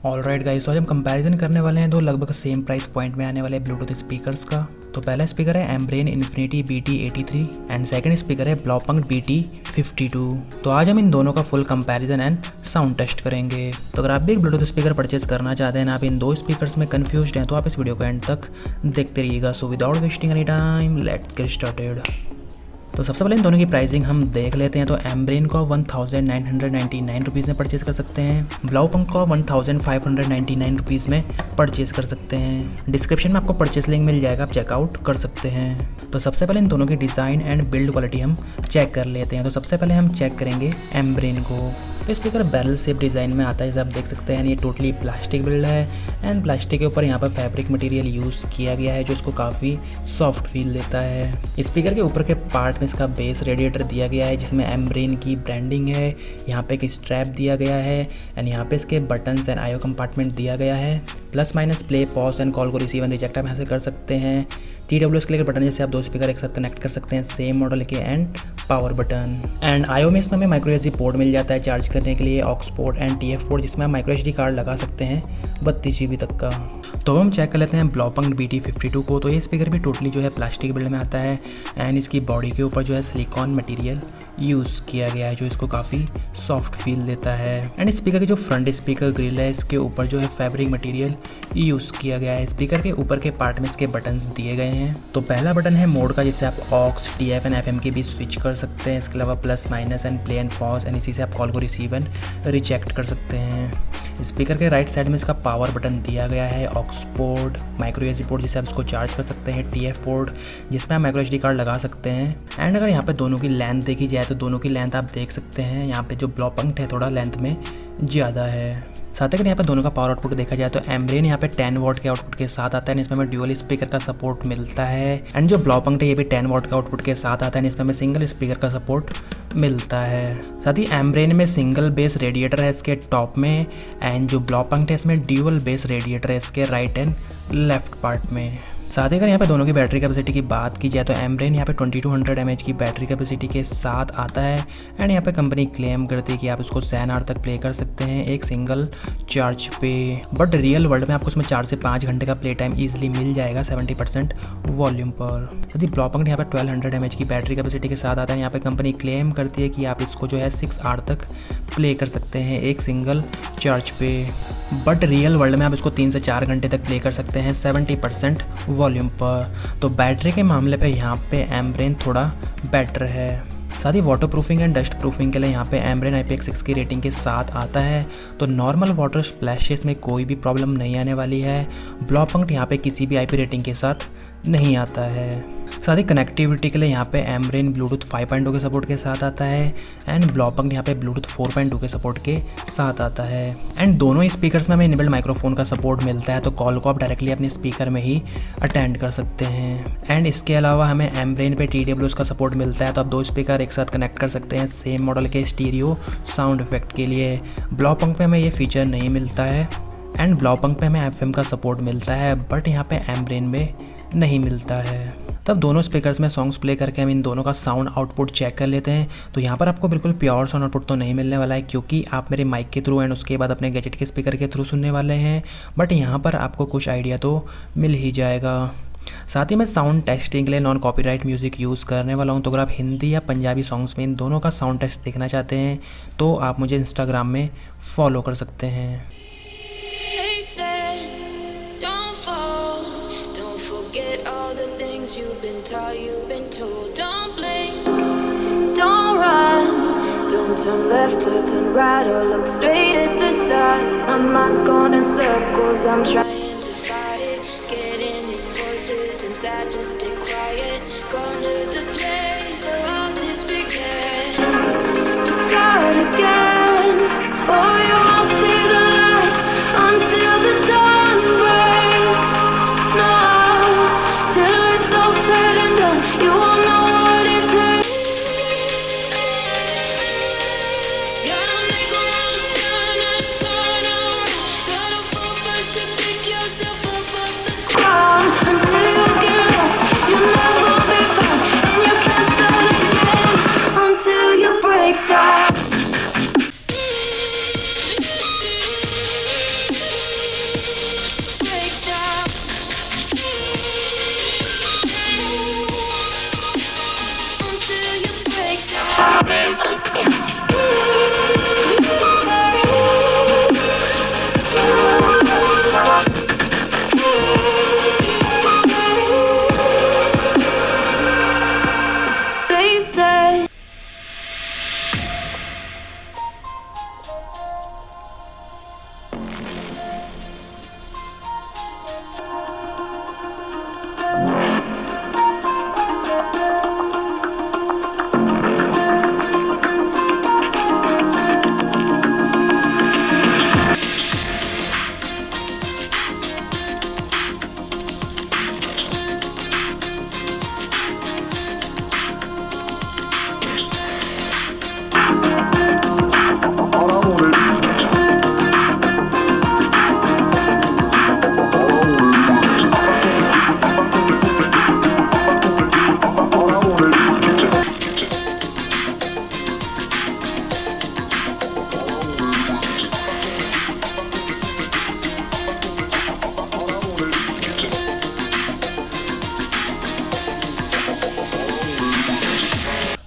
Alright guys, तो आज हम कंपैरिजन करने वाले हैं दो लगभग सेम प्राइस पॉइंट में आने वाले ब्लूटूथ स्पीकर्स का। तो पहला स्पीकर है Ambrane Infinity BT83 and second speaker है ब्लॉपंक्ट BT52। तो आज हम इन दोनों का full comparison and sound test करेंगे। तो अगर आप भी एक ब्लूटूथ स्पीकर परचेज करना चाहते हैं, आप इन दो स्पीकर्स में कंफ्यूज्ड हैं, तो आप इस वीडियो को एंड तक देखते रहिएगा। So without wasting any time let's get started. तो सबसे पहले इन दोनों की प्राइसिंग हम देख लेते हैं। तो एम्ब्रेन को 1999 रुपीज़ में परचेज़ कर सकते हैं, ब्लॉपंक्ट को 1599 रुपीज़ में परचेज़ कर सकते हैं। डिस्क्रिप्शन में आपको परचेस लिंक मिल जाएगा, आप चेकआउट कर सकते हैं। तो सबसे पहले इन दोनों की डिज़ाइन एंड बिल्ड क्वालिटी हम चेक कर लेते हैं। तो सबसे पहले हम चेक करेंगे एम्ब्रेन को। तो स्पीकर बैरल शेप डिज़ाइन में आता है, जैसे आप देख सकते हैं। ये टोटली प्लास्टिक बिल्ड है एंड प्लास्टिक के ऊपर यहाँ पर फैब्रिक मटेरियल यूज़ किया गया है, जो इसको काफ़ी सॉफ्ट फील देता है। स्पीकर के ऊपर के पार्ट में इसका बेस रेडिएटर दिया गया है, जिसमें एम्ब्रेन की ब्रांडिंग है। यहाँ पे एक स्ट्रैप दिया गया है एंड यहाँ पे इसके बटन्स एंड आईओ कंपार्टमेंट दिया गया है। Plus minus play pause and call को रिसीव एंड रिजेक्ट आप यहाँ से कर सकते हैं। TWS क्लिक बटन, जैसे आप दो स्पीकर एक साथ कनेक्ट कर सकते हैं सेम मॉडल के, and power button. And IO में इसमें हमें माइक्रो एसडी पोर्ट मिल जाता है चार्ज करने के लिए, aux port and TF port, जिसमें आप माइक्रो एसडी कार्ड लगा सकते हैं 32 GB तक का। तो हम चेक कर लेते हैं ब्लॉपंक्ट BT52 को। तो ये स्पीकर भी टोटली जो है प्लास्टिक बिल्ड में आता है एंड इसकी बॉडी के ऊपर जो है सिलिकॉन मटेरियल यूज़ किया गया है, जो इसको काफ़ी सॉफ्ट फील देता है। एंड स्पीकर की जो फ्रंट स्पीकर ग्रिल है, इसके ऊपर जो है फैब्रिक मटेरियल यूज़ किया गया है। स्पीकर के ऊपर के पार्ट में इसके बटन्स दिए गए हैं। तो पहला बटन है मोड का, जिससे आप ऑक्स, TF एंड FM के भी स्विच कर सकते हैं। इसके अलावा plus minus and play and pause, and इसी से आप कॉल को रिसीव एंड रिजेक्ट कर सकते हैं। स्पीकर के राइट साइड में इसका पावर बटन दिया गया है, aux port, micro SD port जिससे आप इसको चार्ज कर सकते हैं, TF पोर्ट जिसमें आप माइक्रो एसडी कार्ड लगा सकते हैं। एंड अगर यहाँ पे दोनों की लेंथ देखी जाए तो दोनों की लेंथ आप देख सकते हैं, यहाँ पे जो ब्लॉपंक्ट है थोड़ा लेंथ में ज़्यादा है। साथ ही अगर यहाँ पे दोनों का पावर आउटपुट देखा जाए तो एम्ब्रेन यहाँ पे 10 वॉट के आउटपुट के साथ आता है, इसमें हमें ड्यूअल स्पीकर का सपोर्ट मिलता है। एंड जो ब्लॉपंक्ट है ये भी 10 वॉट का आउटपुट के साथ आता है, इसमें हमें सिंगल स्पीकर का सपोर्ट मिलता है। साथ ही एम्ब्रेन में सिंगल बेस रेडिएटर है इसके टॉप में, एंड जो ब्लॉपंक्ट है इसमें ड्यूअल बेस रेडिएटर है इसके राइट एंड लेफ्ट पार्ट में। साथ ही अगर यहाँ पे दोनों की बैटरी कैपेसिटी की बात की जाए तो एम्ब्रेन यहाँ पे 2200 mAh की बैटरी कैपेसिटी के साथ आता है। एंड यहाँ पे कंपनी क्लेम करती है कि आप इसको 7 आवर तक प्ले कर सकते हैं एक सिंगल चार्ज पे, बट रियल वर्ल्ड में आपको उसमें 4 से 5 घंटे का प्ले टाइम ईजिली मिल जाएगा 70% वॉल्यूम पर। साथ ही ब्लॉपंक्ट यहाँ पे 1200 mAh की बैटरी कैपेसिटी के साथ आता है। यहाँ पे कंपनी क्लेम करती है कि आप इसको जो है 6 आवर तक प्ले कर सकते हैं एक सिंगल चार्ज पे, बट रियल वर्ल्ड में आप इसको 3 से 4 घंटे तक प्ले कर सकते हैं 70% वॉल्यूम पर। तो बैटरी के मामले पे यहाँ पे एम्ब्रेन थोड़ा बेटर है। साथ ही waterproofing and dustproofing के लिए यहाँ पे एम्ब्रेन IPX6 की रेटिंग के साथ आता है। तो नॉर्मल वाटर स्प्लैशेस में कोई भी प्रॉब्लम नहीं आने वाली है। ब्लॉपंक्ट यहाँ पे किसी भी IP रेटिंग के साथ नहीं आता है। साथ ही कनेक्टिविटी के लिए यहाँ पे एम्ब्रेन ब्लूटूथ 5.2 के सपोर्ट के साथ आता है एंड ब्लॉपंक्ट यहाँ पे ब्लूटूथ 4.2 के सपोर्ट के साथ आता है। एंड दोनों स्पीकर्स में हमें इनेबल्ड माइक्रोफोन का सपोर्ट मिलता है, तो कॉल को आप डायरेक्टली अपने स्पीकर में ही अटेंड कर सकते हैं। एंड इसके अलावा हमें एम्ब्रेन पे TWS का सपोर्ट मिलता है, तो आप दो स्पीकर एक साथ कनेक्ट कर सकते हैं सेम मॉडल के स्टीरियो साउंड इफेक्ट के लिए। ब्लॉपंक्ट पे हमें ये फीचर नहीं मिलता है एंड ब्लॉपंक्ट पे हमें FM का सपोर्ट मिलता है, बट यहाँ पे एम्ब्रेन में नहीं मिलता है। तब दोनों स्पीकर्स में सॉन्ग्स प्ले करके हम इन दोनों का साउंड आउटपुट चेक कर लेते हैं। तो यहाँ पर आपको बिल्कुल प्योर साउंड आउटपुट तो नहीं मिलने वाला है, क्योंकि आप मेरे माइक के थ्रू एंड उसके बाद अपने गैजेट के स्पीकर के थ्रू सुनने वाले हैं, बट यहाँ पर आपको कुछ आइडिया तो मिल ही जाएगा। साथ ही मैं साउंड टेस्टिंग के लिए नॉन कॉपीराइट म्यूज़िक यूज़ करने वाला हूँ। तो अगर आप हिंदी या पंजाबी सॉन्ग्स में इन दोनों का साउंड टेस्ट देखना चाहते हैं तो आप मुझे इंस्टाग्राम में फॉलो कर सकते हैं। You've been taught, you've been told. Don't blink, don't run, don't turn left or turn right or look straight at the sun. My mind's gone in circles, I'm trying to fight it. Getting these voices inside to stay quiet. Gone to the place where all this began. Just start again. Oh, you won't see the light until the dawn breaks. No. You won't know what it takes. Gotta make a wrong turn and turn around. Gotta fall first to pick yourself up off the ground. Until you get lost, you'll never be found. And you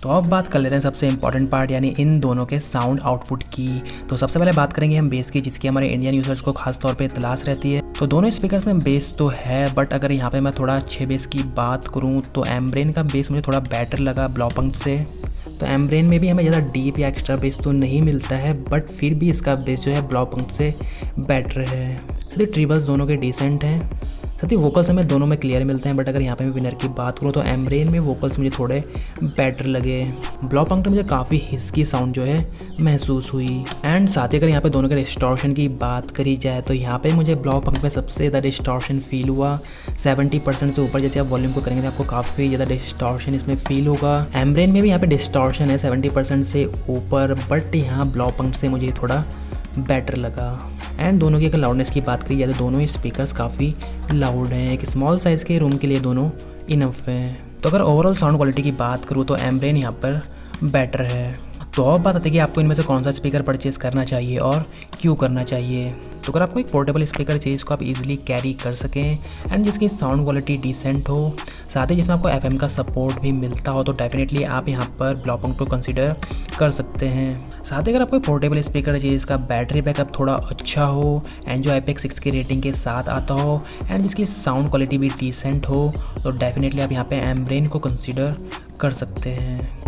तो अब बात कर लेते हैं सबसे important part यानी इन दोनों के साउंड आउटपुट की। तो सबसे पहले बात करेंगे हम बेस की, जिसकी हमारे इंडियन यूजर्स को खास तौर पे तलाश रहती है। तो दोनों स्पीकर्स में बेस तो है, बट अगर यहाँ पे मैं थोड़ा अच्छे बेस की बात करूँ तो एम्ब्रेन का बेस मुझे थोड़ा बेटर लगा ब्लॉपंक्ट से। तो एम्ब्रेन में भी हमें ज़्यादा डीप या एक्स्ट्रा बेस तो नहीं मिलता है, बट फिर भी इसका बेस जो है ब्लॉपंक्ट से बेटर है। सभी ट्रिबल्स दोनों के डिसेंट हैं, साथ ही वोकल्स हमें दोनों में क्लियर मिलते हैं, बट अगर यहाँ पे मैं विनर की बात करूँ तो एम्ब्रेन में वोकल्स मुझे थोड़े बेटर लगे। ब्लॉपंक्ट में मुझे काफ़ी हिस्की साउंड जो है महसूस हुई। एंड साथ ही अगर यहाँ पे दोनों के डिस्टॉर्शन की बात करी जाए तो यहाँ पे मुझे ब्लॉपंक्ट में सबसे ज़्यादा डिस्टॉर्शन फील हुआ 70% से ऊपर। जैसे आप वॉल्यूम को करेंगे तो आपको काफ़ी ज़्यादा डिस्टॉर्शन इसमें फील होगा। एम्ब्रेन में भी यहाँ पे डिस्टॉर्शन है 70% से ऊपर, बट यहाँ ब्लॉपंक्ट से मुझे थोड़ा बेटर लगा। एंड दोनों की अगर लाउडनेस की बात करी जाए तो दोनों ही स्पीकर्स काफ़ी लाउड हैं, एक स्मॉल साइज़ के रूम के लिए दोनों इनफ हैं। तो अगर ओवरऑल साउंड क्वालिटी की बात करूँ तो एम्ब्रेन यहाँ पर बेटर है। तो अब बात आती है कि आपको इनमें से कौन सा स्पीकर परचेस करना चाहिए और क्यों करना चाहिए। तो अगर आपको एक पोर्टेबल स्पीकर चाहिए जिसको आप इजीली कैरी कर सकें एंड जिसकी साउंड क्वालिटी डिसेंट हो, साथ ही जिसमें आपको FM का सपोर्ट भी मिलता हो, तो डेफिनेटली आप यहाँ पर ब्लॉपंक्ट को कंसीडर कर सकते हैं। साथ ही अगर आपको पोर्टेबल स्पीकर चाहिए जिसका बैटरी बैकअप थोड़ा अच्छा हो एंड जो IPX6 की रेटिंग के साथ आता हो एंड जिसकी साउंड क्वालिटी भी डिसेंट हो, तो डेफिनेटली आप यहाँ पे एम्ब्रेन को कंसीडर कर सकते हैं।